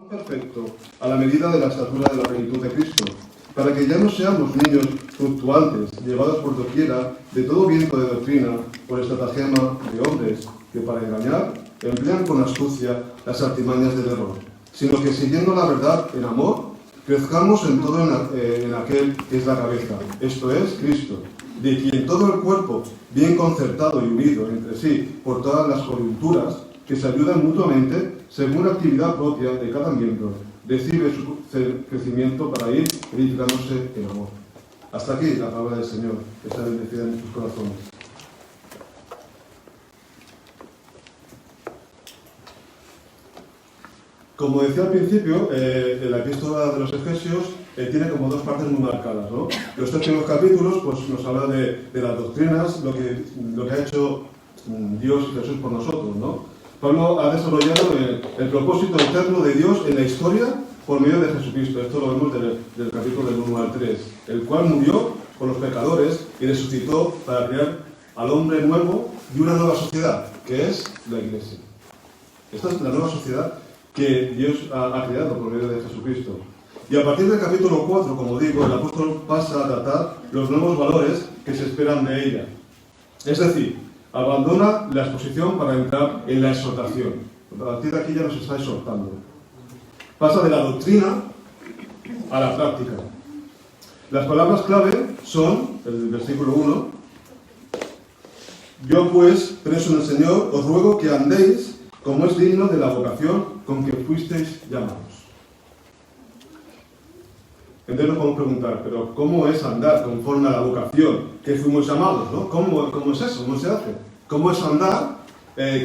perfecto a la medida de la estatura de la plenitud de Cristo, para que ya no seamos niños fluctuantes, llevados por doquiera de todo viento de doctrina, por estratagema de hombres que para engañar emplean con astucia las artimañas del error, sino que siguiendo la verdad en amor, crezcamos en todo en aquel que es la cabeza, esto es, Cristo, de quien todo el cuerpo, bien concertado y unido entre sí por todas las coyunturas, que se ayudan mutuamente según la actividad propia de cada miembro, recibe su crecimiento para ir edificándose en amor. Hasta aquí la palabra del Señor, que está bendecida en sus corazones. Como decía al principio, la epístola de los Efesios tiene como dos partes muy marcadas, ¿no? Los tres primeros capítulos pues, nos habla de las doctrinas, lo que ha hecho Dios y Jesús por nosotros, ¿no? Pablo ha desarrollado el propósito eterno de Dios en la historia por medio de Jesucristo. Esto lo vemos del capítulo del 1 al 3, el cual murió por los pecadores y resucitó para crear al hombre nuevo y una nueva sociedad, que es la Iglesia. Esta es la nueva sociedad que Dios ha creado por medio de Jesucristo. Y a partir del capítulo 4, como digo, el apóstol pasa a tratar los nuevos valores que se esperan de ella. Es decir, abandona la exposición para entrar en la exhortación. A partir de aquí ya nos está exhortando. Pasa de la doctrina a la práctica. Las palabras clave son, el versículo 1, yo pues, preso en el Señor, os ruego que andéis como es digno de la vocación con que fuisteis llamados. Entonces nos podemos preguntar, pero ¿cómo es andar conforme a la vocación que fuimos llamados, ¿no? ¿Cómo es eso? ¿Cómo se hace? ¿Cómo es andar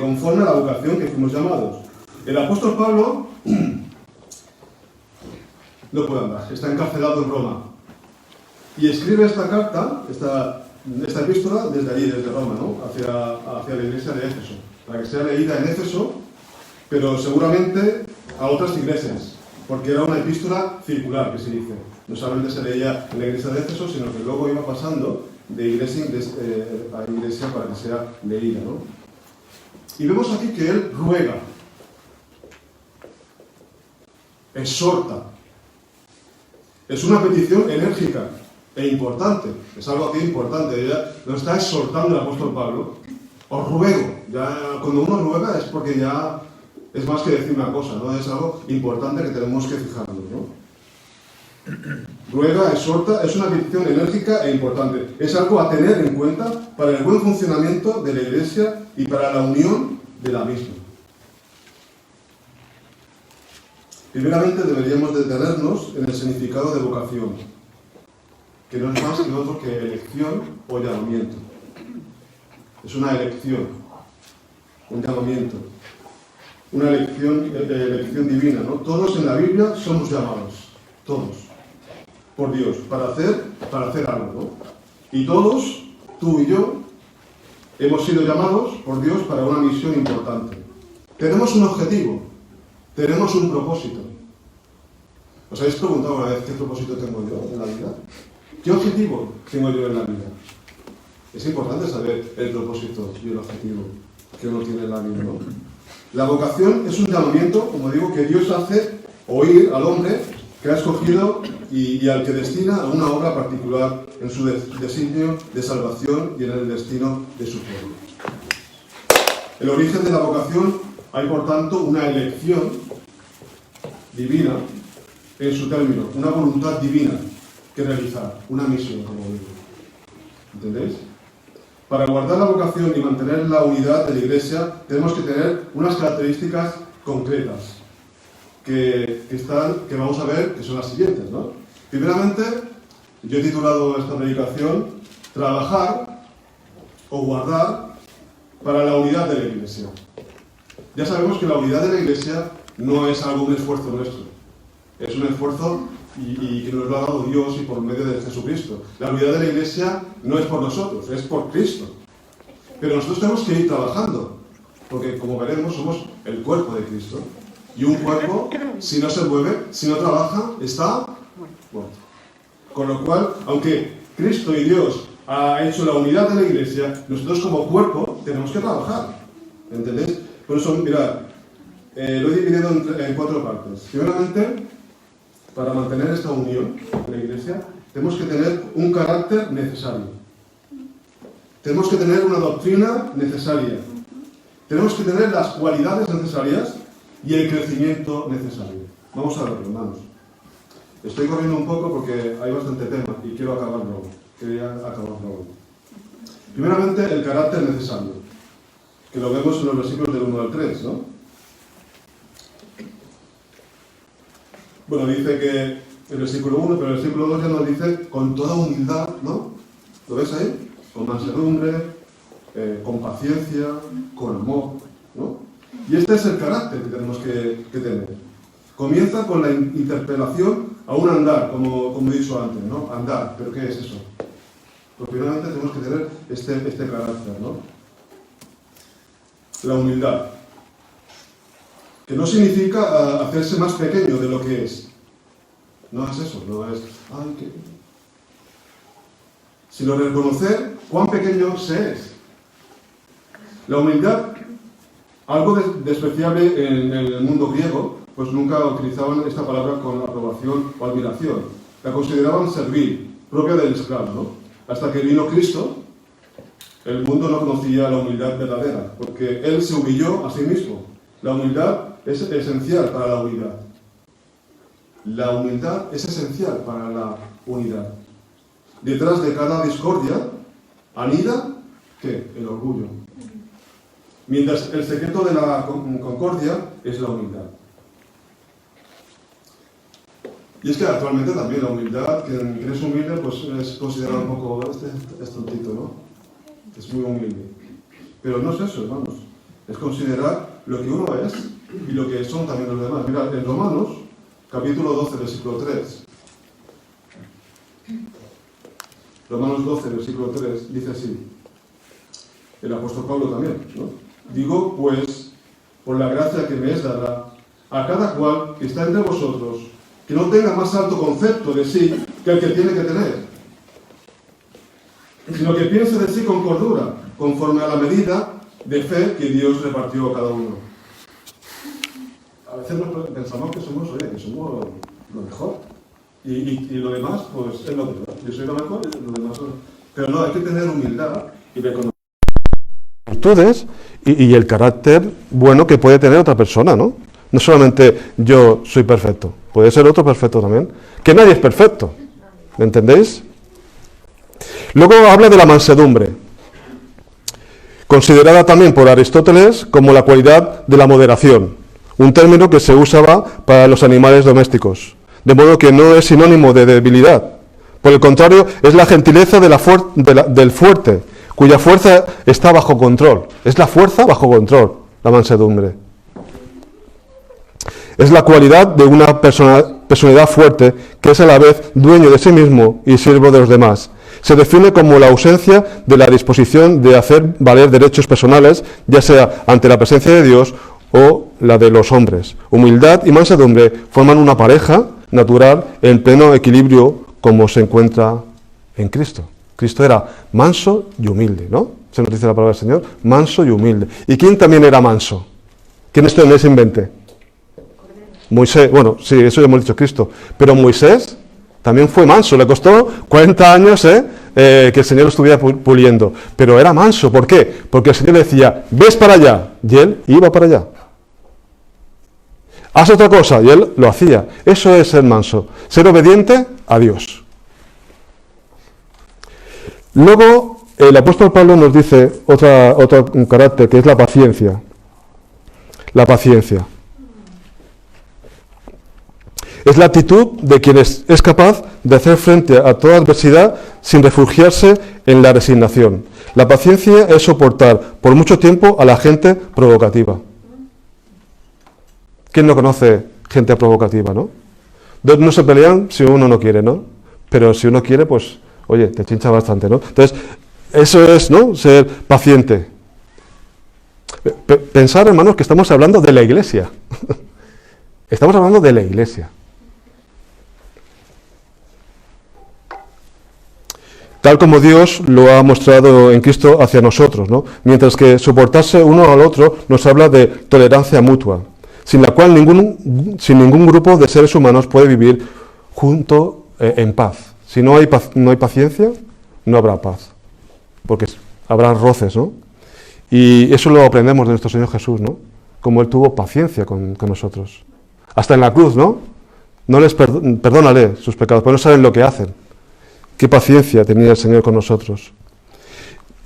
conforme a la vocación que fuimos llamados? El apóstol Pablo no puede andar, está encarcelado en Roma. Y escribe esta carta, esta epístola, desde allí, desde Roma, ¿no? hacia la iglesia de Éfeso, para que sea leída en Éfeso, pero seguramente a otras iglesias, porque era una epístola circular, que se dice. No solamente se leía en la iglesia de Éfeso, sino que luego iba pasando de iglesia a iglesia para que sea leída, ¿no? Y vemos aquí que él ruega, exhorta. Es una petición enérgica e importante. Es algo aquí importante. Ella nos está exhortando el apóstol Pablo. Os ruego. Ya, cuando uno ruega es porque ya es más que decir una cosa, ¿no? Es algo importante que tenemos que fijarnos, ¿no? Ruega, exhorta, es una petición enérgica e importante. Es algo a tener en cuenta para el buen funcionamiento de la Iglesia y para la unión de la misma. Primeramente deberíamos detenernos en el significado de vocación, que no es más que otro que elección o llamamiento. Es una elección, un llamamiento, una elección divina, ¿no? Todos en la Biblia somos llamados, todos, por Dios, para hacer algo, ¿no? Y todos, tú y yo, hemos sido llamados por Dios para una misión importante. Tenemos un objetivo, tenemos un propósito. ¿Os habéis preguntado una vez qué propósito tengo yo en la vida? ¿Qué objetivo tengo yo en la vida? Es importante saber el propósito y el objetivo que uno tiene en la vida, ¿no? La vocación es un llamamiento, como digo, que Dios hace oír al hombre que ha escogido y al que destina a una obra particular en su designio de salvación y en el destino de su pueblo. El origen de la vocación hay, por tanto, una elección divina en su término, una voluntad divina que realizar, una misión, como digo. ¿Entendéis? Para guardar la vocación y mantener la unidad de la Iglesia tenemos que tener unas características concretas que vamos a ver, que son las siguientes, ¿no? Primeramente, yo he titulado esta predicación Trabajar o guardar para la unidad de la Iglesia. Ya sabemos que la unidad de la Iglesia no es algo, un esfuerzo nuestro. Es un esfuerzo y que nos lo ha dado Dios y por medio de Jesucristo. La unidad de la Iglesia no es por nosotros, es por Cristo. Pero nosotros tenemos que ir trabajando, porque como veremos somos el cuerpo de Cristo. Y un cuerpo, si no se mueve, si no trabaja, está muerto. Con lo cual, aunque Cristo y Dios ha hecho la unidad de la Iglesia, nosotros como cuerpo tenemos que trabajar. ¿Entendéis? Por eso, mirad, lo he dividido en 4 partes. Primeramente, para mantener esta unión en la Iglesia, tenemos que tener un carácter necesario. Tenemos que tener una doctrina necesaria. Tenemos que tener las cualidades necesarias y el crecimiento necesario. Vamos a ver, hermanos. Estoy corriendo un poco porque hay bastante tema y quiero acabarlo. Quería acabarlo hoy. Primeramente, el carácter necesario, que lo vemos en los versículos del 1 al 3, ¿no? Bueno, dice que el versículo 1, pero el versículo 2 ya nos dice con toda humildad, ¿no? ¿Lo ves ahí? Con mansedumbre, con paciencia, con amor, ¿no? Y este es el carácter que tenemos que tener. Comienza con la interpelación a un andar, como he dicho antes, ¿no? Andar, ¿pero qué es eso? Pues primeramente tenemos que tener este carácter, ¿no? La humildad. Que no significa hacerse más pequeño de lo que es. No es eso, no es... Sino reconocer cuán pequeño se es. La humildad, algo despreciable en el mundo griego, pues nunca utilizaban esta palabra con aprobación o admiración. La consideraban servil, propia del esclavo, ¿no? Hasta que vino Cristo, el mundo no conocía la humildad verdadera, porque Él se humilló a sí mismo. La humildad es esencial para la unidad. La humildad es esencial para la unidad. Detrás de cada discordia anida, ¿qué? El orgullo. Mientras el secreto de la concordia es la humildad. Y es que actualmente también la humildad, quien es humilde, pues es considerado un poco, es tontito, ¿no? Es muy humilde. Pero no es eso, hermanos. Es considerar lo que uno es y lo que son también los demás. Mirad, en Romanos, capítulo 12, versículo 3. Romanos 12, versículo 3, dice así. El apóstol Pablo también, ¿no? Digo, pues, por la gracia que me es dada, a cada cual que está entre vosotros, que no tenga más alto concepto de sí que el que tiene que tener, sino que piense de sí con cordura, conforme a la medida de fe que Dios repartió a cada uno. A veces pensamos que somos lo mejor. Y lo demás, pues es lo peor. Yo soy lo mejor y lo demás no. Pero no, hay que tener humildad y reconocer virtudes y el carácter bueno que puede tener otra persona, ¿no? No solamente yo soy perfecto, puede ser otro perfecto también. Que nadie es perfecto, ¿me entendéis? Luego habla de la mansedumbre, considerada también por Aristóteles como la cualidad de la moderación, un término que se usaba para los animales domésticos, de modo que no es sinónimo de debilidad. Por el contrario, es la gentileza del fuerte, cuya fuerza está bajo control. Es la fuerza bajo control, la mansedumbre. Es la cualidad de una personalidad fuerte que es a la vez dueño de sí mismo y siervo de los demás. Se define como la ausencia de la disposición de hacer valer derechos personales, ya sea ante la presencia de Dios o la de los hombres. Humildad y mansedumbre forman una pareja natural en pleno equilibrio como se encuentra en Cristo. Cristo era manso y humilde, ¿no? Se nos dice la palabra del Señor, manso y humilde. ¿Y quién también era manso? ¿Quién esto no se invente? Moisés, bueno, sí, eso ya hemos dicho Cristo, pero Moisés también fue manso, le costó 40 años que el Señor lo estuviera puliendo, pero era manso, ¿por qué? Porque el Señor le decía, ves para allá, y él iba para allá. Haz otra cosa, y él lo hacía. Eso es ser manso, ser obediente a Dios. Luego, el apóstol Pablo nos dice otro carácter, que es la paciencia. La paciencia. Es la actitud de quien es capaz de hacer frente a toda adversidad sin refugiarse en la resignación. La paciencia es soportar por mucho tiempo a la gente provocativa. ¿Quién no conoce gente provocativa, no? Dos no se pelean si uno no quiere, ¿no? Pero si uno quiere, pues, oye, te chincha bastante, ¿no? Entonces, eso es, ¿no? Ser paciente. Pensar, hermanos, que estamos hablando de la Iglesia. Estamos hablando de la Iglesia. Tal como Dios lo ha mostrado en Cristo hacia nosotros, ¿no? Mientras que soportarse uno al otro nos habla de tolerancia mutua. sin la cual sin ningún grupo de seres humanos puede vivir junto en paz. Si no hay paciencia, no habrá paz, porque habrá roces, ¿no? Y eso lo aprendemos de nuestro Señor Jesús, ¿no? Como Él tuvo paciencia con nosotros. Hasta en la cruz, ¿no? No les perdónale sus pecados, porque no saben lo que hacen. Qué paciencia tenía el Señor con nosotros.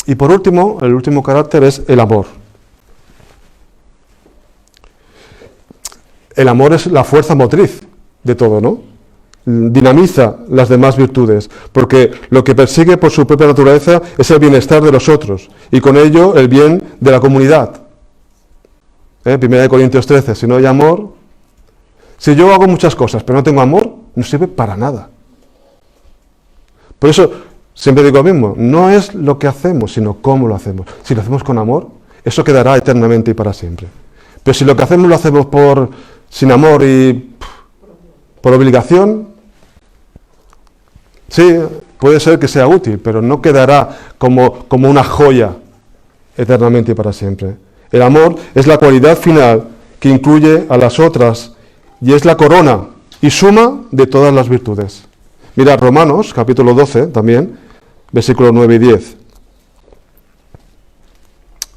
Y por último, el último carácter es el amor. El amor es la fuerza motriz de todo, ¿no? Dinamiza las demás virtudes, porque lo que persigue por su propia naturaleza es el bienestar de los otros, y con ello el bien de la comunidad. 1 Corintios 13, si no hay amor, si yo hago muchas cosas pero no tengo amor, no sirve para nada. Por eso siempre digo lo mismo, no es lo que hacemos, sino cómo lo hacemos. Si lo hacemos con amor, eso quedará eternamente y para siempre. Pero si lo que hacemos lo hacemos sin amor y por obligación, sí, puede ser que sea útil, pero no quedará como una joya eternamente y para siempre. El amor es la cualidad final que incluye a las otras y es la corona y suma de todas las virtudes. Mira, Romanos, capítulo 12, también, versículos 9 y 10.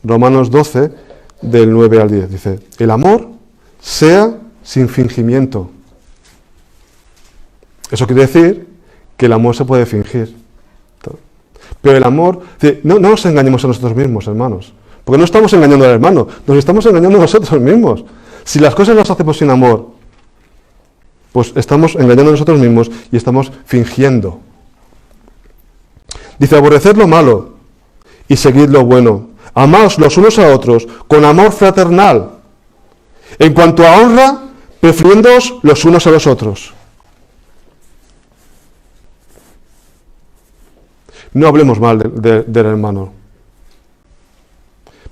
Romanos 12, del 9 al 10, dice, el amor sea sin fingimiento. Eso quiere decir que el amor se puede fingir. Pero el amor, no nos engañemos a nosotros mismos, hermanos, porque no estamos engañando al hermano, nos estamos engañando a nosotros mismos. Si las cosas las hacemos sin amor, pues estamos engañando a nosotros mismos y estamos fingiendo. Dice, aborreced lo malo y seguid lo bueno. Amaos los unos a otros con amor fraternal. En cuanto a honra, prefiriéndoos los unos a los otros. No hablemos mal del hermano,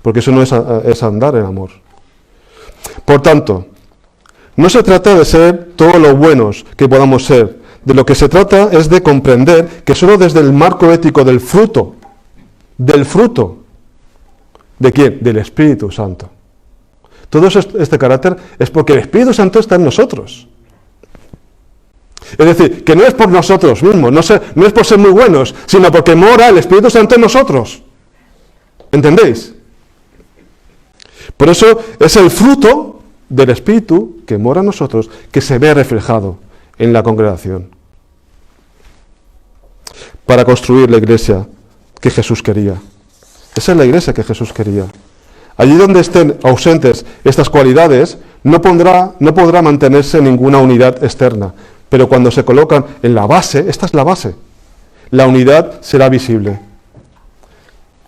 porque eso no es andar en amor. Por tanto, no se trata de ser todo lo buenos que podamos ser. De lo que se trata es de comprender que solo desde el marco ético del fruto, ¿de quién? Del Espíritu Santo. Todo este carácter es porque el Espíritu Santo está en nosotros. Es decir, que no es por nosotros mismos, no es por ser muy buenos, sino porque mora el Espíritu Santo en nosotros. ¿Entendéis? Por eso es el fruto del Espíritu que mora en nosotros, que se ve reflejado en la congregación, para construir la iglesia que Jesús quería. Esa es la iglesia que Jesús quería. Allí donde estén ausentes estas cualidades, no podrá mantenerse ninguna unidad externa, pero cuando se colocan en la base, esta es la base, la unidad será visible.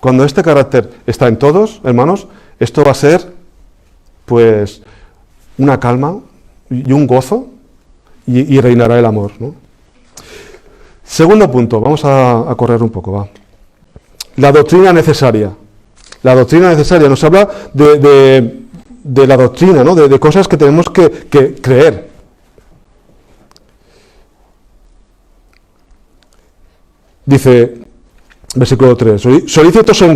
Cuando este carácter está en todos, hermanos, esto va a ser, pues, una calma y un gozo, y reinará el amor, ¿no? Segundo punto, vamos a correr un poco, va. La doctrina necesaria. La doctrina necesaria nos habla de la doctrina, ¿no? De cosas que tenemos que creer. Dice, versículo 3, solícitos en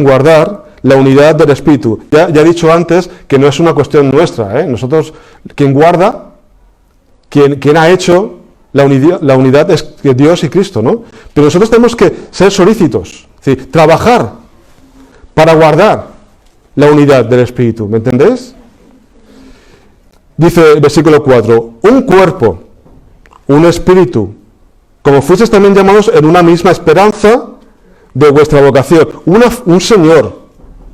guardar la unidad del Espíritu. Ya he dicho antes que no es una cuestión nuestra, ¿eh? Nosotros, quien guarda, quien ha hecho la unidad es Dios y Cristo, ¿no? Pero nosotros tenemos que ser solícitos, es decir, trabajar para guardar la unidad del Espíritu, ¿me entendéis? Dice el versículo 4, un cuerpo, un espíritu, como fuisteis también llamados en una misma esperanza de vuestra vocación, un Señor,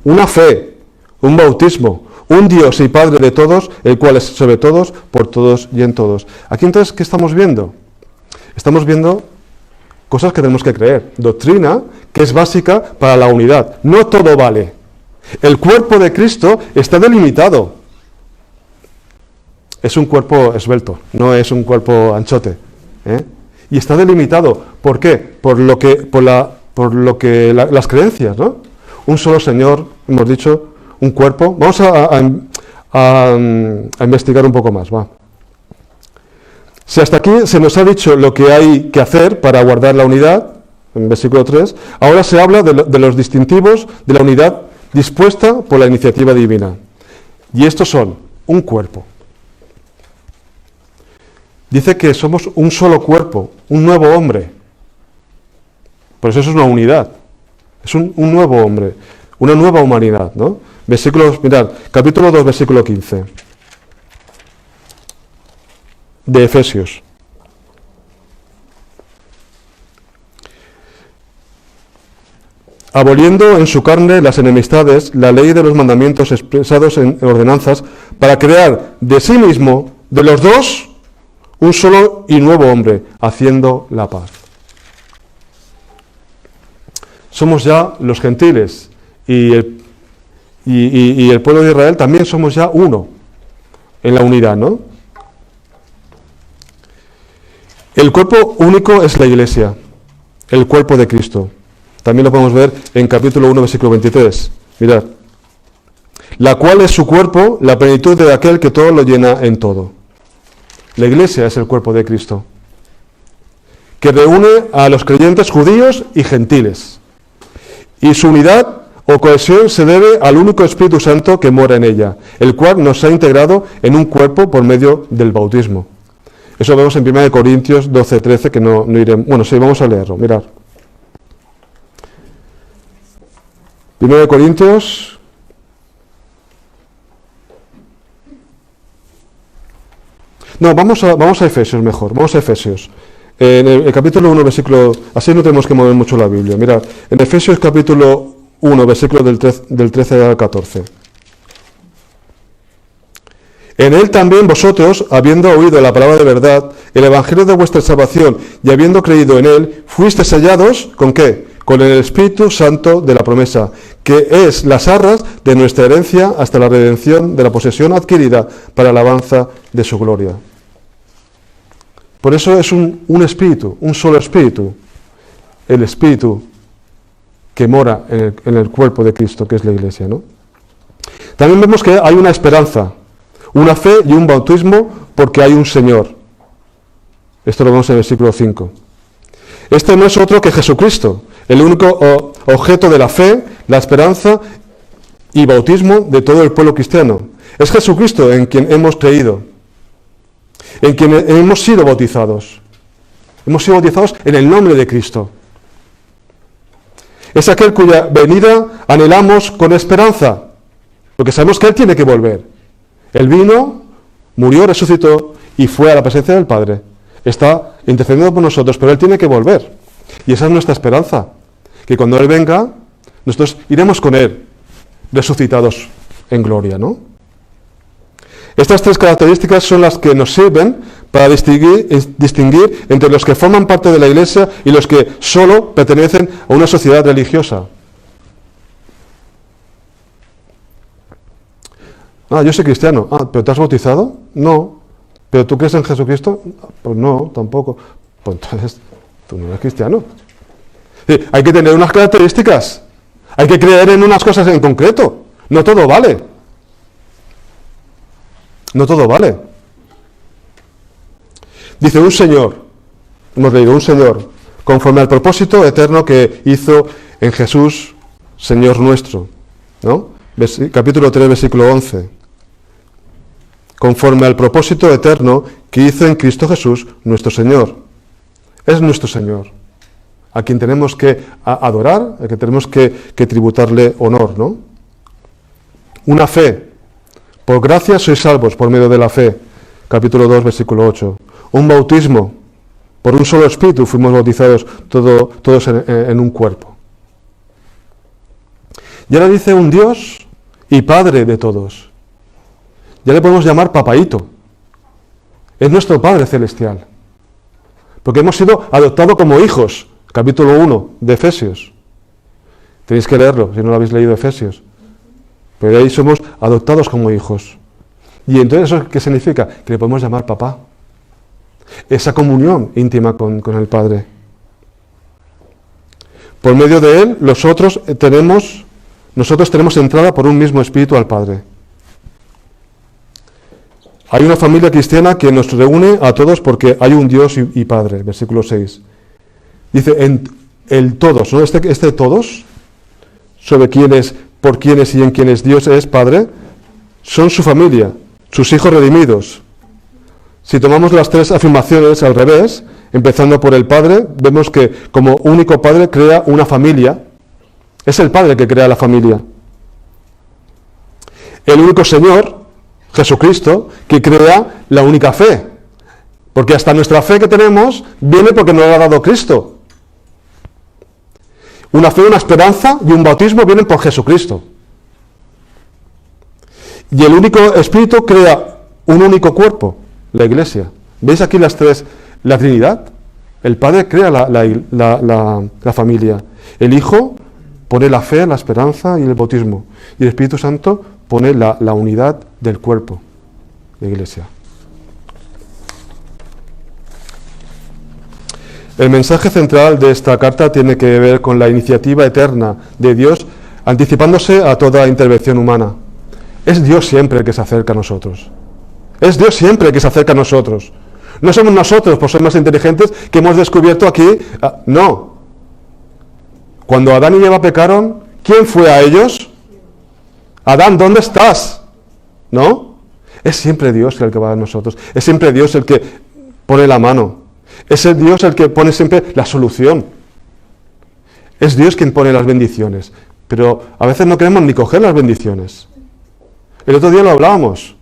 una fe, un bautismo, un Dios y Padre de todos, el cual es sobre todos, por todos y en todos. Aquí entonces, ¿qué estamos viendo? Estamos viendo cosas que tenemos que creer, doctrina que es básica para la unidad. No todo vale. El cuerpo de Cristo está delimitado. Es un cuerpo esbelto, no es un cuerpo anchote, ¿eh? Y está delimitado. ¿Por qué? Por lo que las creencias, ¿no? Un solo Señor, hemos dicho, un cuerpo. Vamos a investigar un poco más, va. Si hasta aquí se nos ha dicho lo que hay que hacer para guardar la unidad, en versículo 3, ahora se habla de los distintivos de la unidad dispuesta por la iniciativa divina. Y estos son un cuerpo. Dice que somos un solo cuerpo, un nuevo hombre. Por eso es una unidad. Es un nuevo hombre, una nueva humanidad, ¿no? Versículos, mirad, capítulo 2, versículo 15. De Efesios. Aboliendo en su carne las enemistades, la ley de los mandamientos expresados en ordenanzas, para crear de sí mismo, de los dos, un solo y nuevo hombre, haciendo la paz. Somos ya los gentiles y el pueblo de Israel también somos ya uno en la unidad, ¿no? El cuerpo único es la Iglesia, el cuerpo de Cristo. También lo podemos ver en capítulo 1, versículo 23. Mirad. La cual es su cuerpo, la plenitud de aquel que todo lo llena en todo. La Iglesia es el cuerpo de Cristo, que reúne a los creyentes judíos y gentiles. Y su unidad o cohesión se debe al único Espíritu Santo que mora en ella, el cual nos ha integrado en un cuerpo por medio del bautismo. Eso vemos en 1 Corintios 12, 13, que no iremos. Bueno, sí, vamos a leerlo, mirad. 1 Corintios. No, vamos a Efesios mejor, vamos a Efesios. En el capítulo 1, versículo... Así no tenemos que mover mucho la Biblia. Mirad, en Efesios capítulo 1, versículo del 13 al 14. En él también vosotros, habiendo oído la palabra de verdad, el evangelio de vuestra salvación, y habiendo creído en él, fuisteis sellados, ¿con qué? Con el Espíritu Santo de la promesa, que es las arras de nuestra herencia hasta la redención de la posesión adquirida para la alabanza de su gloria. Por eso es un espíritu, un solo espíritu, el espíritu que mora en el cuerpo de Cristo, que es la Iglesia, ¿no? También vemos que hay una esperanza, una fe y un bautismo, porque hay un Señor. Esto lo vemos en el versículo 5. Este no es otro que Jesucristo, el único objeto de la fe, la esperanza y bautismo de todo el pueblo cristiano. Es Jesucristo en quien hemos creído, en quien hemos sido bautizados. Hemos sido bautizados en el nombre de Cristo. Es aquel cuya venida anhelamos con esperanza, porque sabemos que Él tiene que volver. Él vino, murió, resucitó y fue a la presencia del Padre. Está intercediendo por nosotros, pero Él tiene que volver. Y esa es nuestra esperanza, que cuando Él venga, nosotros iremos con Él, resucitados en gloria, ¿no? Estas tres características son las que nos sirven para distinguir entre los que forman parte de la Iglesia y los que solo pertenecen a una sociedad religiosa. Yo soy cristiano. ¿Pero te has bautizado? No. ¿Pero tú crees en Jesucristo? Pues no, tampoco. Pues entonces, tú no eres cristiano. Sí, hay que tener unas características. Hay que creer en unas cosas en concreto. No todo vale. No todo vale. Dice un Señor, hemos leído un Señor, conforme al propósito eterno que hizo en Jesús, Señor nuestro, ¿no? Capítulo 3, versículo 11. Conforme al propósito eterno que hizo en Cristo Jesús, nuestro Señor. Es nuestro Señor, a quien tenemos que adorar, a quien tenemos que tributarle honor, ¿no? Una fe. Por gracia sois salvos por medio de la fe. Capítulo 2, versículo 8. Un bautismo. Por un solo espíritu fuimos bautizados todos en un cuerpo. Y ahora dice un Dios y Padre de todos. Ya le podemos llamar papaíto. Es nuestro Padre celestial. Porque hemos sido adoptados como hijos. Capítulo 1 de Efesios. Tenéis que leerlo, si no lo habéis leído, Efesios. Pero ahí somos adoptados como hijos. Y entonces, ¿eso qué significa? Que le podemos llamar papá. Esa comunión íntima con el Padre. Por medio de Él, nosotros tenemos entrada por un mismo espíritu al Padre. Hay una familia cristiana que nos reúne a todos porque hay un Dios y Padre. Versículo 6. Dice, el todos, ¿no? Este todos, sobre quién es, por quiénes y en quiénes Dios es Padre, son su familia, sus hijos redimidos. Si tomamos las tres afirmaciones al revés, empezando por el Padre, vemos que como único Padre crea una familia. Es el Padre que crea la familia. El único Señor, Jesucristo, que crea la única fe. Porque hasta nuestra fe que tenemos viene porque nos la ha dado Cristo. Una fe, una esperanza y un bautismo vienen por Jesucristo. Y el único Espíritu crea un único cuerpo, la Iglesia. ¿Veis aquí las tres? La Trinidad. El Padre crea la familia. El Hijo pone la fe, la esperanza y el bautismo. Y el Espíritu Santo pone la unidad del cuerpo, la Iglesia. El mensaje central de esta carta tiene que ver con la iniciativa eterna de Dios, anticipándose a toda intervención humana. Es Dios siempre el que se acerca a nosotros. Es Dios siempre el que se acerca a nosotros. No somos nosotros, por ser más inteligentes, que hemos descubierto aquí. No. Cuando Adán y Eva pecaron, ¿quién fue a ellos? Adán, ¿dónde estás? ¿No? Es siempre Dios el que va a nosotros. Es siempre Dios el que pone la mano. Es el Dios el que pone siempre la solución. Es Dios quien pone las bendiciones. Pero a veces no queremos ni coger las bendiciones. El otro día lo hablábamos.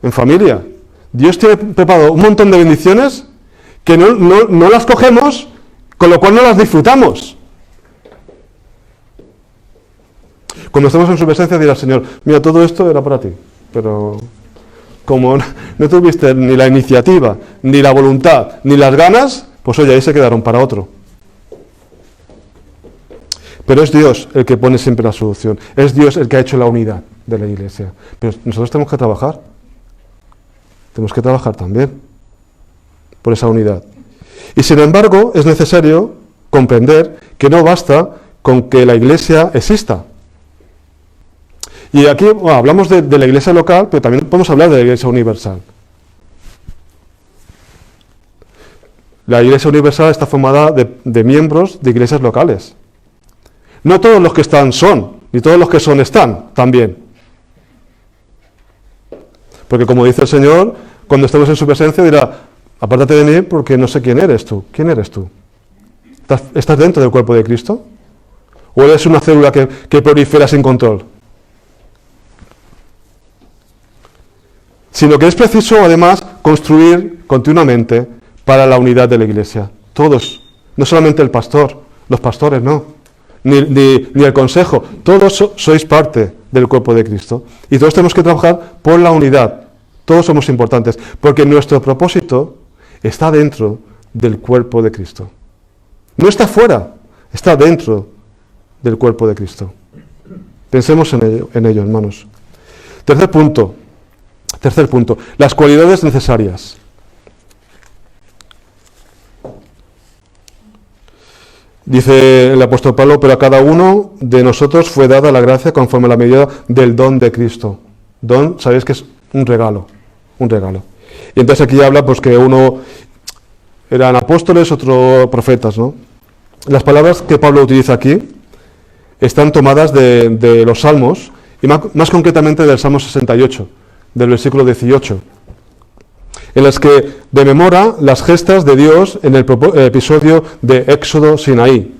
En familia. Dios tiene preparado un montón de bendiciones que no las cogemos, con lo cual no las disfrutamos. Cuando estamos en su presencia dirá el Señor, mira, todo esto era para ti, pero como no tuviste ni la iniciativa, ni la voluntad, ni las ganas, pues oye, ahí se quedaron para otro. Pero es Dios el que pone siempre la solución. Es Dios el que ha hecho la unidad de la Iglesia. Pero nosotros tenemos que trabajar. Tenemos que trabajar también por esa unidad. Y sin embargo, es necesario comprender que no basta con que la Iglesia exista. Y aquí hablamos de la Iglesia local, pero también podemos hablar de la Iglesia universal. La Iglesia universal está formada de miembros de iglesias locales. No todos los que están son, ni todos los que son están también. Porque como dice el Señor, cuando estemos en su presencia dirá, apártate de mí porque no sé quién eres tú. ¿Quién eres tú? ¿Estás dentro del cuerpo de Cristo? ¿O eres una célula que prolifera sin control? Sino que es preciso además construir continuamente para la unidad de la Iglesia. Todos, no solamente el pastor, los pastores no, ni el consejo, todos sois parte del cuerpo de Cristo. Y todos tenemos que trabajar por la unidad. Todos somos importantes, porque nuestro propósito está dentro del cuerpo de Cristo. No está fuera, está dentro del cuerpo de Cristo. Pensemos en ello, hermanos. Tercer punto, las cualidades necesarias. Dice el apóstol Pablo, pero a cada uno de nosotros fue dada la gracia conforme a la medida del don de Cristo. Don, sabéis que es un regalo. Y entonces aquí habla pues que uno eran apóstoles, otros profetas, ¿no? Las palabras que Pablo utiliza aquí están tomadas de los Salmos, y más concretamente del Salmo 68, del versículo 18, en las que rememora las gestas de Dios en el episodio de Éxodo Sinaí.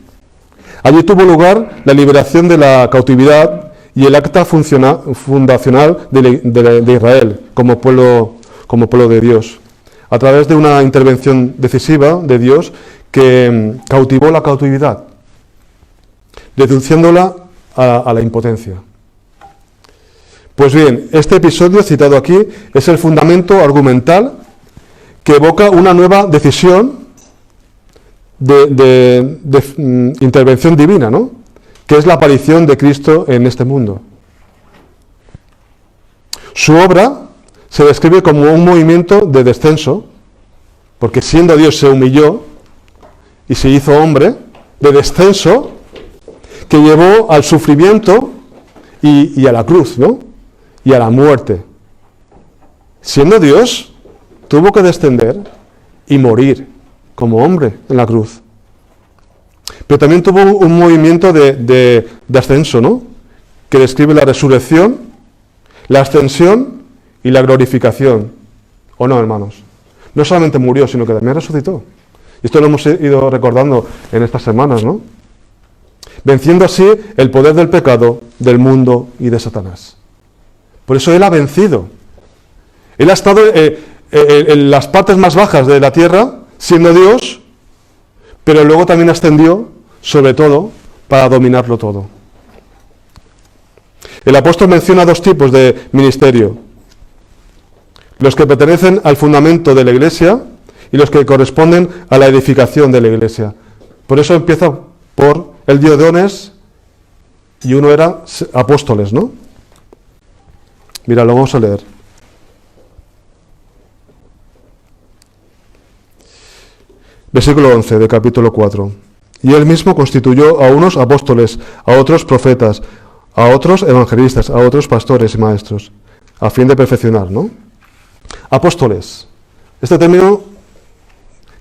Allí tuvo lugar la liberación de la cautividad y el acta fundacional de Israel como pueblo de Dios, a través de una intervención decisiva de Dios que cautivó la cautividad, reduciéndola a la impotencia. Pues bien, este episodio citado aquí es el fundamento argumental que evoca una nueva decisión de intervención divina, ¿no? Que es la aparición de Cristo en este mundo. Su obra se describe como un movimiento de descenso, porque siendo Dios se humilló y se hizo hombre, de descenso que llevó al sufrimiento y a la cruz, ¿no? Y a la muerte. Siendo Dios, tuvo que descender y morir como hombre en la cruz. Pero también tuvo un movimiento de ascenso, ¿no? Que describe la resurrección, la ascensión y la glorificación. ¿O no, hermanos? No solamente murió, sino que también resucitó. Y esto lo hemos ido recordando en estas semanas, ¿no? Venciendo así el poder del pecado, del mundo y de Satanás. Por eso Él ha vencido. Él ha estado en las partes más bajas de la tierra, siendo Dios, pero luego también ascendió, sobre todo, para dominarlo todo. El apóstol menciona dos tipos de ministerio: los que pertenecen al fundamento de la Iglesia y los que corresponden a la edificación de la Iglesia. Por eso empieza por el dio dones y uno era apóstoles, ¿no? Mira, lo vamos a leer. Versículo 11 de capítulo 4. Y él mismo constituyó a unos apóstoles, a otros profetas, a otros evangelistas, a otros pastores y maestros, a fin de perfeccionar, ¿no? Apóstoles. Este término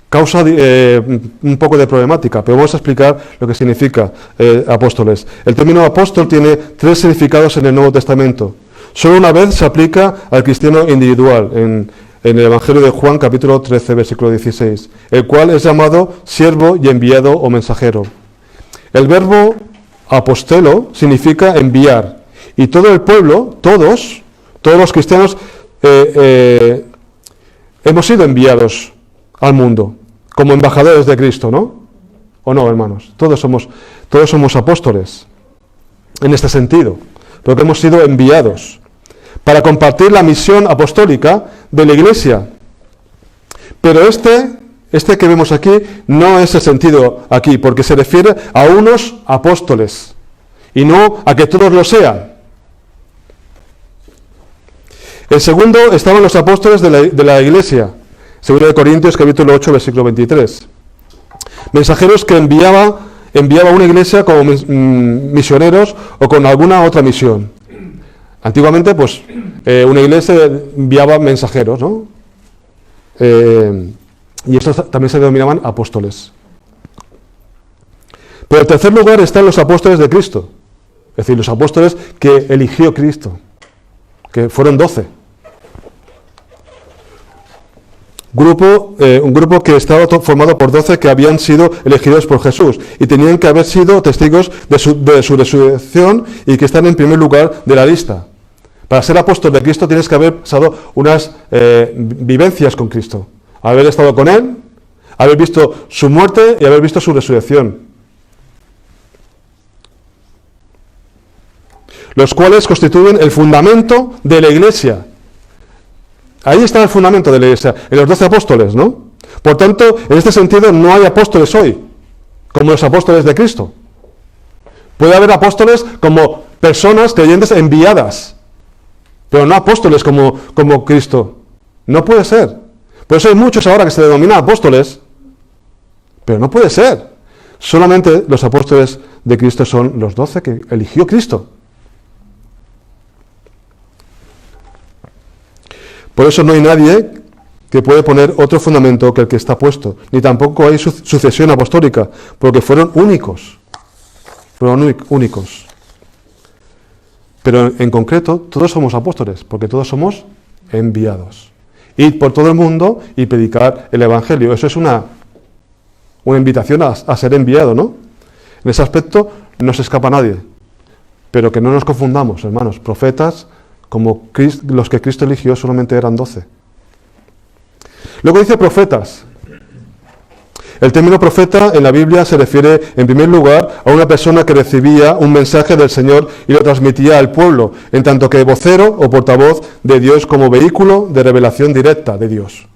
causa un poco de problemática, pero vamos a explicar lo que significa apóstoles. El término apóstol tiene tres significados en el Nuevo Testamento. Solo una vez se aplica al cristiano individual, en el Evangelio de Juan, capítulo 13, versículo 16, el cual es llamado siervo y enviado o mensajero. El verbo apostelo significa enviar, y todo el pueblo, todos los cristianos, hemos sido enviados al mundo como embajadores de Cristo, ¿no? ¿O no, hermanos? Todos somos apóstoles en este sentido, porque hemos sido enviados para compartir la misión apostólica de la Iglesia. Pero este que vemos aquí no es el sentido aquí, porque se refiere a unos apóstoles y no a que todos lo sean. El segundo estaban los apóstoles de la Iglesia, 2 Corintios capítulo 8, versículo 23. Mensajeros que enviaba a una iglesia como misioneros o con alguna otra misión. Antiguamente, pues, una iglesia enviaba mensajeros, ¿no? Y estos también se denominaban apóstoles. Pero en tercer lugar están los apóstoles de Cristo, es decir, los apóstoles que eligió Cristo, que fueron 12. Un grupo que estaba formado por 12 que habían sido elegidos por Jesús y tenían que haber sido testigos de su resurrección y que están en primer lugar de la lista. Para ser apóstol de Cristo tienes que haber pasado unas vivencias con Cristo, haber estado con Él, haber visto su muerte y haber visto su resurrección, los cuales constituyen el fundamento de la Iglesia. Ahí está el fundamento de la Iglesia, en los 12 apóstoles, ¿no? Por tanto, en este sentido no hay apóstoles hoy, como los apóstoles de Cristo. Puede haber apóstoles como personas creyentes enviadas, pero no apóstoles como Cristo. No puede ser. Por eso hay muchos ahora que se denominan apóstoles, pero no puede ser. Solamente los apóstoles de Cristo son los 12 que eligió Cristo. Por eso no hay nadie que puede poner otro fundamento que el que está puesto, ni tampoco hay sucesión apostólica, porque fueron únicos. Pero en concreto, todos somos apóstoles, porque todos somos enviados. Ir por todo el mundo y predicar el Evangelio. Eso es una invitación a ser enviado, ¿no? En ese aspecto no se escapa nadie. Pero que no nos confundamos, hermanos. Profetas, como los que Cristo eligió, solamente eran 12. Luego dice profetas. El término profeta en la Biblia se refiere en primer lugar a una persona que recibía un mensaje del Señor y lo transmitía al pueblo, en tanto que vocero o portavoz de Dios como vehículo de revelación directa de Dios.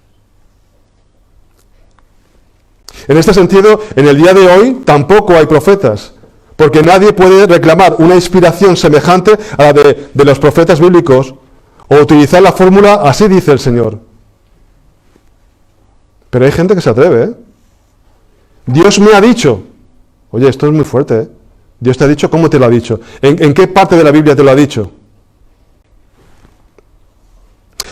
En este sentido, en el día de hoy tampoco hay profetas, porque nadie puede reclamar una inspiración semejante a la de los profetas bíblicos o utilizar la fórmula así dice el Señor. Pero hay gente que se atreve, ¿eh? Dios me ha dicho. Oye, esto es muy fuerte, ¿eh? Dios te ha dicho, ¿cómo te lo ha dicho? ¿En qué parte de la Biblia te lo ha dicho?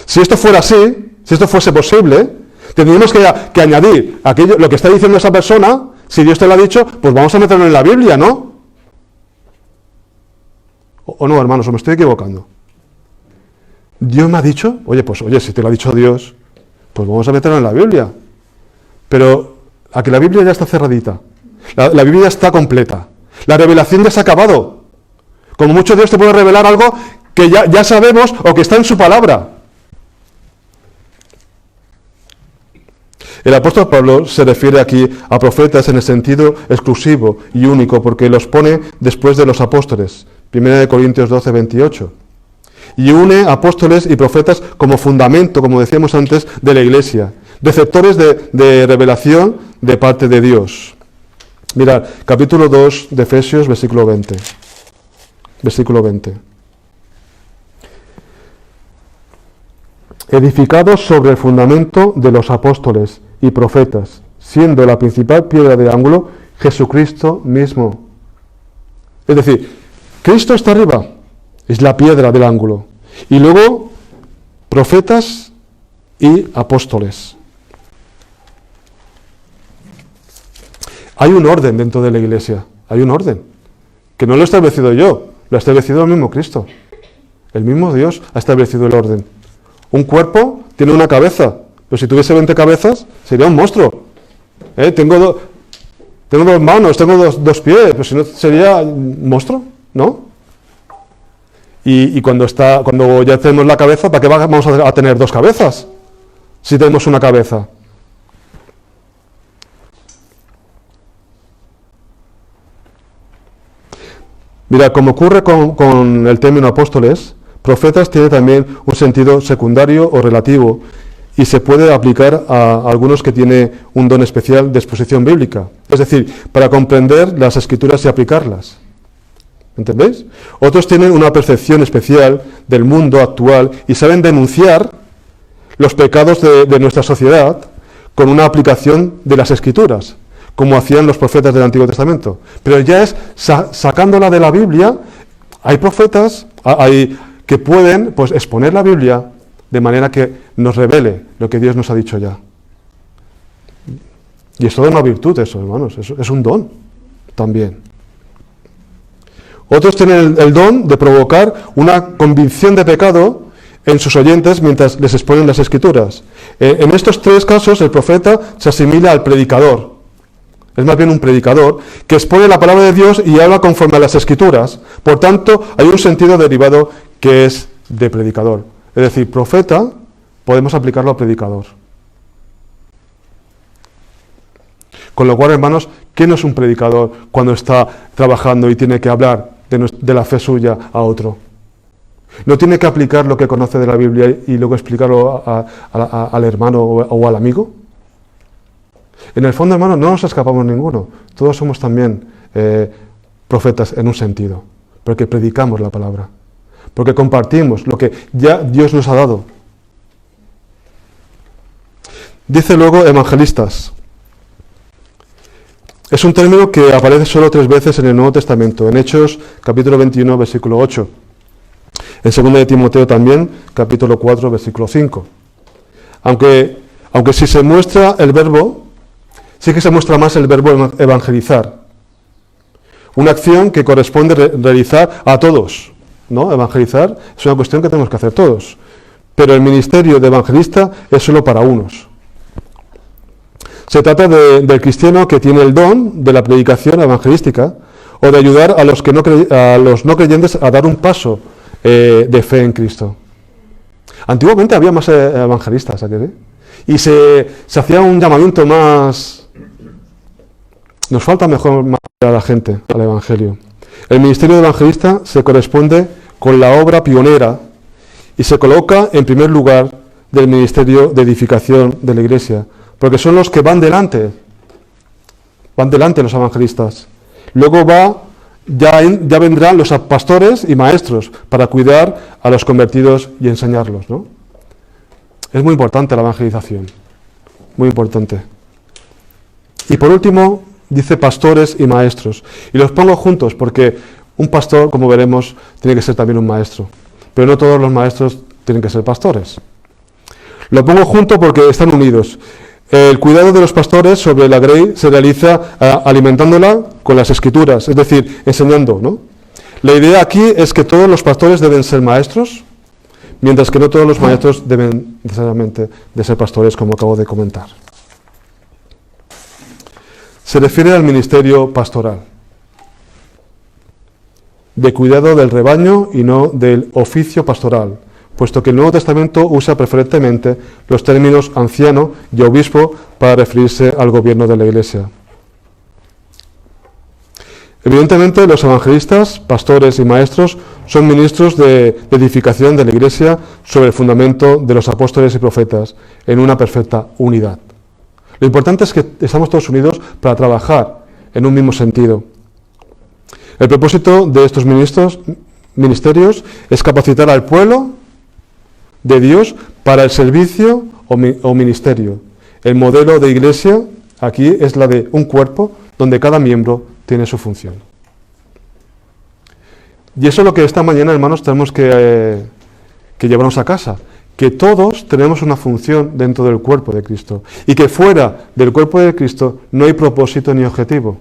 Si esto fuera así, si esto fuese posible, tendríamos que añadir lo que está diciendo esa persona. Si Dios te lo ha dicho, pues vamos a meterlo en la Biblia, ¿no? ¿O no, hermanos? ¿O me estoy equivocando? Dios me ha dicho, oye, si te lo ha dicho Dios, pues vamos a meterlo en la Biblia. Pero a que la Biblia ya está cerradita. La Biblia ya está completa. La revelación ya se ha acabado. Como mucho Dios te puede revelar algo que ya sabemos o que está en su palabra. El apóstol Pablo se refiere aquí a profetas en el sentido exclusivo y único, porque los pone después de los apóstoles. 1 Corintios 12, 28. Y une apóstoles y profetas como fundamento, como decíamos antes, de la iglesia, receptores de revelación de parte de Dios. Mirad, capítulo 2 de Efesios, versículo 20. Versículo 20. Edificados sobre el fundamento de los apóstoles y profetas, siendo la principal piedra de ángulo Jesucristo mismo. Es decir, Cristo está arriba, es la piedra del ángulo. Y luego, profetas y apóstoles. Hay un orden dentro de la iglesia, hay un orden, que no lo he establecido yo, lo ha establecido el mismo Cristo. El mismo Dios ha establecido el orden. Un cuerpo tiene una cabeza, pero si tuviese 20 cabezas, sería un monstruo. Tengo dos manos, tengo dos pies, pero si no sería un monstruo, ¿no? Y cuando ya tenemos la cabeza, ¿para qué vamos a tener dos cabezas? Si tenemos una cabeza. Mira, como ocurre con el término apóstoles, profetas tiene también un sentido secundario o relativo y se puede aplicar a algunos que tienen un don especial de exposición bíblica. Es decir, para comprender las escrituras y aplicarlas. ¿Entendéis? Otros tienen una percepción especial del mundo actual y saben denunciar los pecados de nuestra sociedad con una aplicación de las escrituras, como hacían los profetas del Antiguo Testamento. Pero ya es sacándola de la Biblia, hay profetas que pueden exponer la Biblia de manera que nos revele lo que Dios nos ha dicho ya. Y es toda una virtud eso, hermanos, es un don también. Otros tienen el don de provocar una convicción de pecado en sus oyentes mientras les exponen las Escrituras. En estos tres casos el profeta se asimila al predicador. Es más bien un predicador que expone la palabra de Dios y habla conforme a las Escrituras. Por tanto, hay un sentido derivado que es de predicador. Es decir, profeta, podemos aplicarlo a predicador. Con lo cual, hermanos, ¿quién no es un predicador cuando está trabajando y tiene que hablar de la fe suya a otro? No tiene que aplicar lo que conoce de la Biblia y luego explicarlo al hermano o al amigo. En el fondo, hermanos, no nos escapamos ninguno. Todos somos también profetas en un sentido, porque predicamos la palabra, porque compartimos lo que ya Dios nos ha dado. Dice luego evangelistas. Es un término que aparece solo 3 veces en el Nuevo Testamento, en Hechos, capítulo 21, versículo 8. En 2 de Timoteo también, capítulo 4, versículo 5. Aunque si se muestra el verbo, sí que se muestra más el verbo evangelizar. Una acción que corresponde realizar a todos, ¿no? Evangelizar es una cuestión que tenemos que hacer todos. Pero el ministerio de evangelista es solo para unos. Se trata del cristiano que tiene el don de la predicación evangelística o de ayudar a los no creyentes a dar un paso de fe en Cristo. Antiguamente había más evangelistas, ¿a qué sí? Y se hacía un llamamiento más. Nos falta mejor a la gente, al evangelio. El ministerio de evangelista se corresponde con la obra pionera y se coloca en primer lugar del ministerio de edificación de la iglesia, porque son los que van delante los evangelistas. Luego ya vendrán los pastores y maestros para cuidar a los convertidos y enseñarlos, ¿no? Es muy importante la evangelización, muy importante. Y por último, dice pastores y maestros. Y los pongo juntos porque un pastor, como veremos, tiene que ser también un maestro. Pero no todos los maestros tienen que ser pastores. Lo pongo junto porque están unidos. El cuidado de los pastores sobre la grey se realiza alimentándola con las escrituras, es decir, enseñando, ¿no? La idea aquí es que todos los pastores deben ser maestros, mientras que no todos los maestros deben necesariamente de ser pastores, como acabo de comentar. Se refiere al ministerio pastoral, de cuidado del rebaño y no del oficio pastoral, puesto que el Nuevo Testamento usa preferentemente los términos anciano y obispo para referirse al gobierno de la Iglesia. Evidentemente, los evangelistas, pastores y maestros son ministros de edificación de la Iglesia sobre el fundamento de los apóstoles y profetas, en una perfecta unidad. Lo importante es que estamos todos unidos para trabajar en un mismo sentido. El propósito de estos ministerios es capacitar al pueblo de Dios para el servicio o ministerio. El modelo de iglesia aquí es la de un cuerpo donde cada miembro tiene su función. Y eso es lo que esta mañana, hermanos, tenemos que llevarnos a casa. Que todos tenemos una función dentro del cuerpo de Cristo. Y que fuera del cuerpo de Cristo no hay propósito ni objetivo.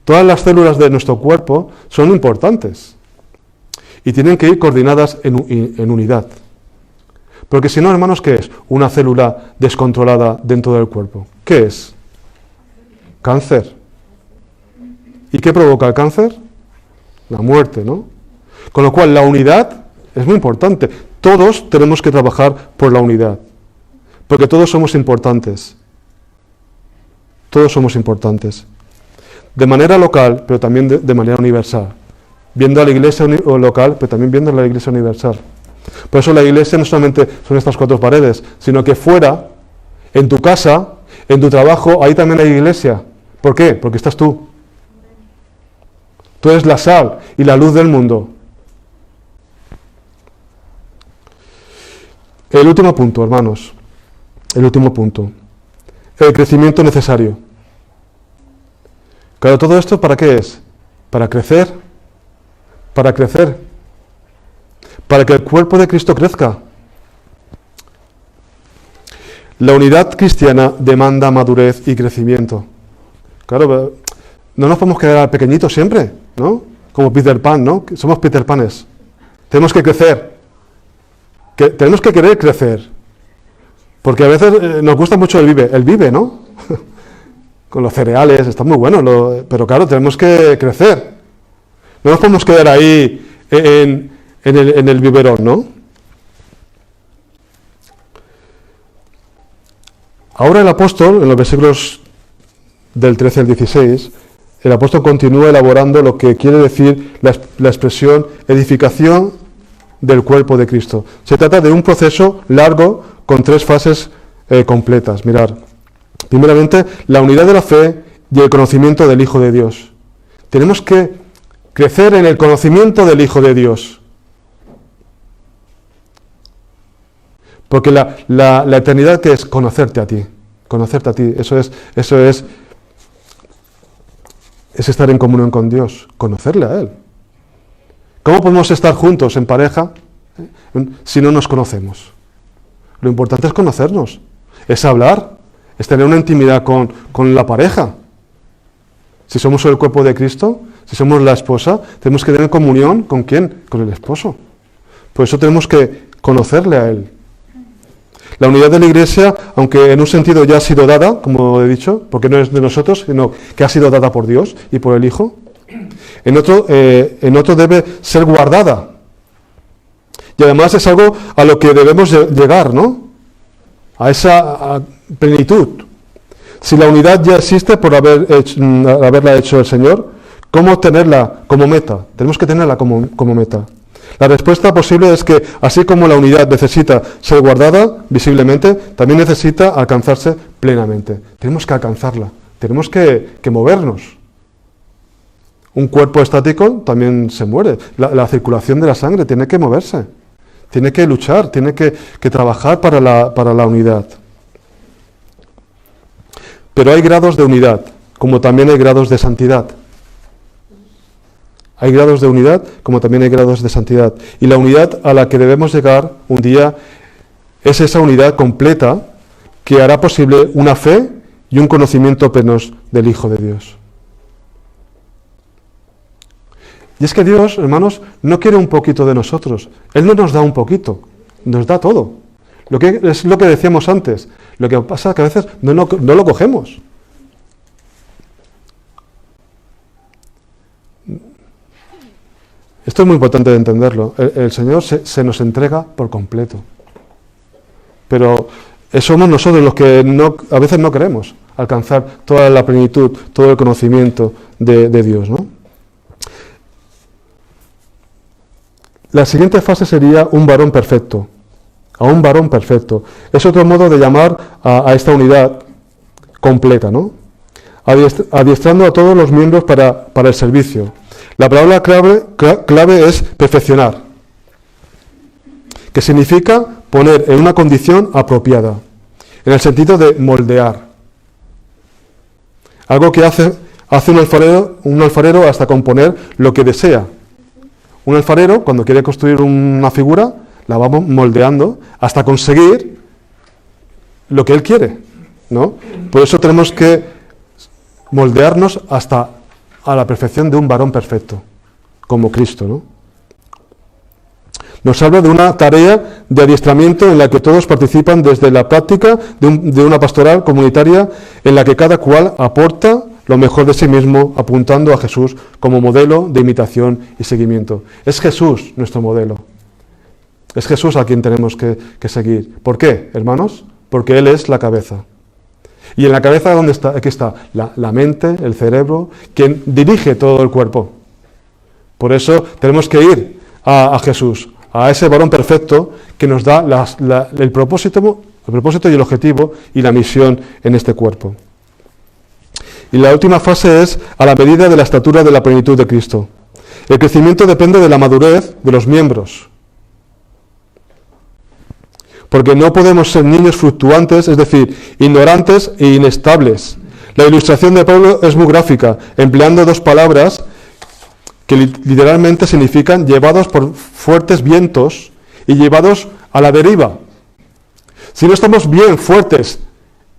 Todas las células de nuestro cuerpo son importantes. Y tienen que ir coordinadas en unidad. Porque si no, hermanos, ¿qué es? Una célula descontrolada dentro del cuerpo. ¿Qué es? Cáncer. ¿Y qué provoca el cáncer? La muerte, ¿no? Con lo cual, la unidad es muy importante. Todos tenemos que trabajar por la unidad. Porque todos somos importantes. Todos somos importantes. De manera local, pero también de manera universal. Viendo a la iglesia local, pero también viendo a la iglesia universal. Por eso la iglesia no solamente son estas 4 paredes, sino que fuera, en tu casa, en tu trabajo, ahí también hay iglesia. ¿Por qué? Porque estás tú. Tú eres la sal y la luz del mundo. El último punto, hermanos. El último punto. El crecimiento necesario. Claro, ¿todo esto para qué es? Para crecer. Para crecer. Para que el cuerpo de Cristo crezca. La unidad cristiana demanda madurez y crecimiento. Claro, no nos podemos quedar pequeñitos siempre, ¿no? Como Peter Pan, ¿no? Somos Peter Panes. Tenemos que crecer. Tenemos que querer crecer. Porque a veces nos gusta mucho el vive, ¿no? Con los cereales, está muy bueno, pero claro, tenemos que crecer. No nos podemos quedar ahí en el biberón, ¿no? Ahora el apóstol, en los versículos del 13 al 16, el apóstol continúa elaborando lo que quiere decir la expresión edificación del cuerpo de Cristo. Se trata de un proceso largo con 3 fases completas. Mirad, primeramente, la unidad de la fe y el conocimiento del Hijo de Dios. Tenemos que crecer en el conocimiento del Hijo de Dios. Porque la eternidad, que es conocerte a ti, eso es estar en comunión con Dios, conocerle a Él. ¿Cómo podemos estar juntos en pareja si no nos conocemos? Lo importante es conocernos, es hablar, es tener una intimidad con la pareja. Si somos el cuerpo de Cristo, si somos la esposa, tenemos que tener comunión ¿con quién? Con el esposo. Por eso tenemos que conocerle a Él. La unidad de la Iglesia, aunque en un sentido ya ha sido dada, como he dicho, porque no es de nosotros, sino que ha sido dada por Dios y por el Hijo, en otro debe ser guardada. Y además es algo a lo que debemos llegar, ¿no? A esa plenitud. Si la unidad ya existe por haberla hecho el Señor, ¿cómo tenerla como meta? Tenemos que tenerla como meta. La respuesta posible es que, así como la unidad necesita ser guardada visiblemente, también necesita alcanzarse plenamente. Tenemos que alcanzarla, tenemos que movernos. Un cuerpo estático también se muere. La circulación de la sangre tiene que moverse, tiene que luchar, tiene que trabajar para la unidad. Pero hay grados de unidad, como también hay grados de santidad. Hay grados de unidad, como también hay grados de santidad. Y la unidad a la que debemos llegar un día es esa unidad completa que hará posible una fe y un conocimiento plenos del Hijo de Dios. Y es que Dios, hermanos, no quiere un poquito de nosotros. Él no nos da un poquito, nos da todo. Es lo que decíamos antes. Lo que pasa es que a veces no lo cogemos. Esto es muy importante de entenderlo. El Señor se nos entrega por completo. Pero somos nosotros los que a veces no queremos alcanzar toda la plenitud, todo el conocimiento de Dios, ¿no? La siguiente fase sería un varón perfecto. A un varón perfecto. Es otro modo de llamar a esta unidad completa, ¿no? Adiestrando a todos los miembros para el servicio. La palabra clave es perfeccionar, que significa poner en una condición apropiada, en el sentido de moldear. Algo que hace un alfarero hasta componer lo que desea. Un alfarero, cuando quiere construir una figura, la va moldeando hasta conseguir lo que él quiere, ¿no? Por eso tenemos que moldearnos hasta a la perfección de un varón perfecto, como Cristo, ¿no? Nos habla de una tarea de adiestramiento en la que todos participan desde la práctica de una pastoral comunitaria en la que cada cual aporta lo mejor de sí mismo, apuntando a Jesús como modelo de imitación y seguimiento. Es Jesús nuestro modelo. Es Jesús a quien tenemos que seguir. ¿Por qué, hermanos? Porque Él es la cabeza. ¿Y en la cabeza dónde está? Aquí está la mente, el cerebro, quien dirige todo el cuerpo. Por eso tenemos que ir a Jesús, a ese varón perfecto que nos da el propósito y el objetivo y la misión en este cuerpo. Y la última fase es a la medida de la estatura de la plenitud de Cristo. El crecimiento depende de la madurez de los miembros. Porque no podemos ser niños fluctuantes, es decir, ignorantes e inestables. La ilustración de Pablo es muy gráfica, empleando dos palabras que literalmente significan llevados por fuertes vientos y llevados a la deriva. Si no estamos bien fuertes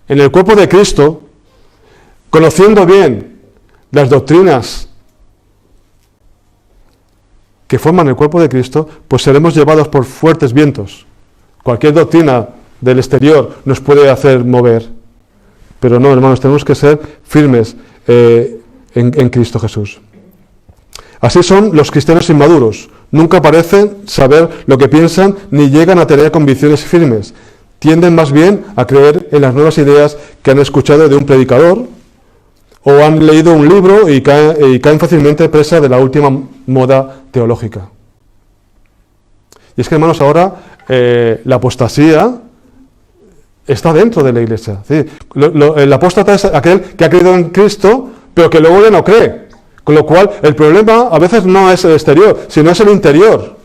en el cuerpo de Cristo, conociendo bien las doctrinas que forman el cuerpo de Cristo, pues seremos llevados por fuertes vientos. Cualquier doctrina del exterior nos puede hacer mover. Pero no, hermanos, tenemos que ser firmes en Cristo Jesús. Así son los cristianos inmaduros. Nunca parecen saber lo que piensan ni llegan a tener convicciones firmes. Tienden más bien a creer en las nuevas ideas que han escuchado de un predicador o han leído un libro y caen fácilmente presa de la última moda teológica. Y es que, hermanos, ahora la apostasía está dentro de la iglesia. ¿Sí? El apóstata es aquel que ha creído en Cristo, pero que luego ya no cree. Con lo cual, el problema a veces no es el exterior, sino es el interior.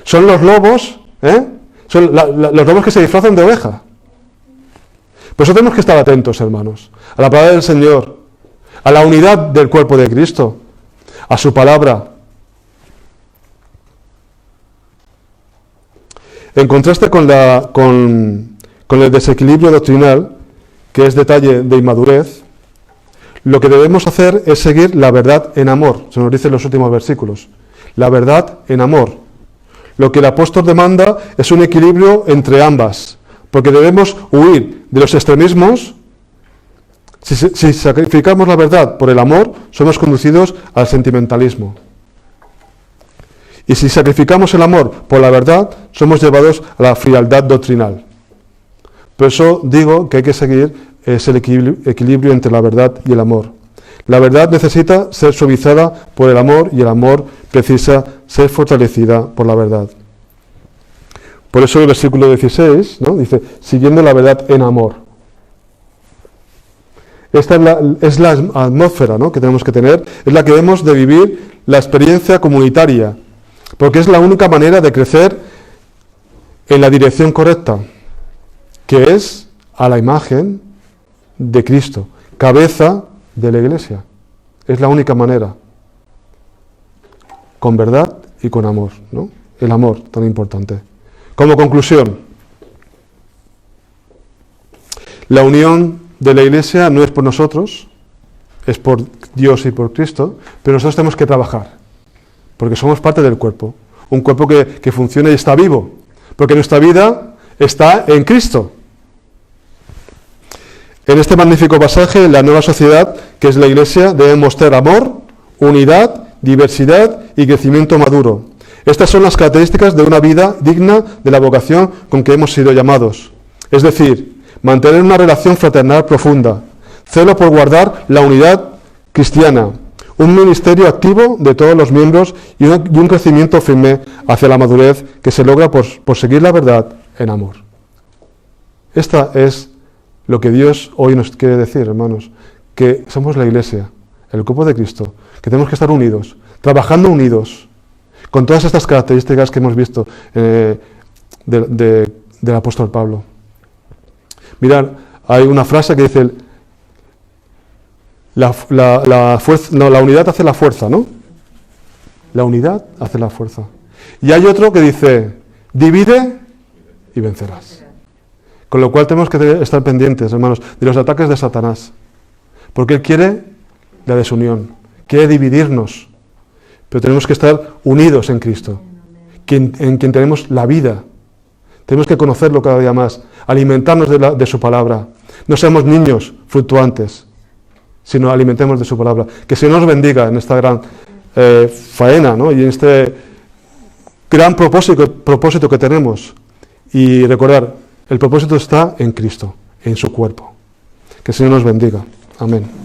Son los lobos, son los lobos que se disfrazan de oveja. Por eso tenemos que estar atentos, hermanos, a la palabra del Señor, a la unidad del cuerpo de Cristo, a su palabra. En contraste con el desequilibrio doctrinal, que es detalle de inmadurez, lo que debemos hacer es seguir la verdad en amor, se nos dice en los últimos versículos. La verdad en amor. Lo que el apóstol demanda es un equilibrio entre ambas, porque debemos huir de los extremismos. Si sacrificamos la verdad por el amor, somos conducidos al sentimentalismo. Y si sacrificamos el amor por la verdad, somos llevados a la frialdad doctrinal. Por eso digo que hay que seguir ese equilibrio entre la verdad y el amor. La verdad necesita ser suavizada por el amor y el amor precisa ser fortalecida por la verdad. Por eso el versículo 16, ¿no? Dice, siguiendo la verdad en amor. Esta es la atmósfera, ¿no?, que tenemos que tener, es la que debemos de vivir la experiencia comunitaria, porque es la única manera de crecer en la dirección correcta, que es a la imagen de Cristo, cabeza de la iglesia. Es la única manera, con verdad y con amor, ¿no? El amor, tan importante. Como conclusión, la unión de la iglesia no es por nosotros, es por Dios y por Cristo, pero nosotros tenemos que trabajar, porque somos parte del cuerpo, un cuerpo que funciona y está vivo, porque nuestra vida está en Cristo. En este magnífico pasaje, la nueva sociedad, que es la Iglesia, debe mostrar amor, unidad, diversidad y crecimiento maduro. Estas son las características de una vida digna de la vocación con que hemos sido llamados. Es decir, mantener una relación fraternal profunda, celo por guardar la unidad cristiana, un ministerio activo de todos los miembros y un crecimiento firme hacia la madurez que se logra por seguir la verdad en amor. Esta es lo que Dios hoy nos quiere decir, hermanos, que somos la Iglesia, el cuerpo de Cristo, que tenemos que estar unidos, trabajando unidos, con todas estas características que hemos visto del apóstol Pablo. Mirad, hay una frase que dice, la unidad hace la fuerza, ¿no? La unidad hace la fuerza. Y hay otro que dice, divide y vencerás. Con lo cual tenemos que estar pendientes, hermanos, de los ataques de Satanás. Porque él quiere la desunión, quiere dividirnos. Pero tenemos que estar unidos en Cristo, en quien tenemos la vida. Tenemos que conocerlo cada día más, alimentarnos de su palabra. No seamos niños fluctuantes, sino alimentemos de su palabra. Que el Señor nos bendiga en esta gran faena, ¿no? Y en este gran propósito que tenemos. Y recordar, el propósito está en Cristo, en su cuerpo. Que el Señor nos bendiga. Amén.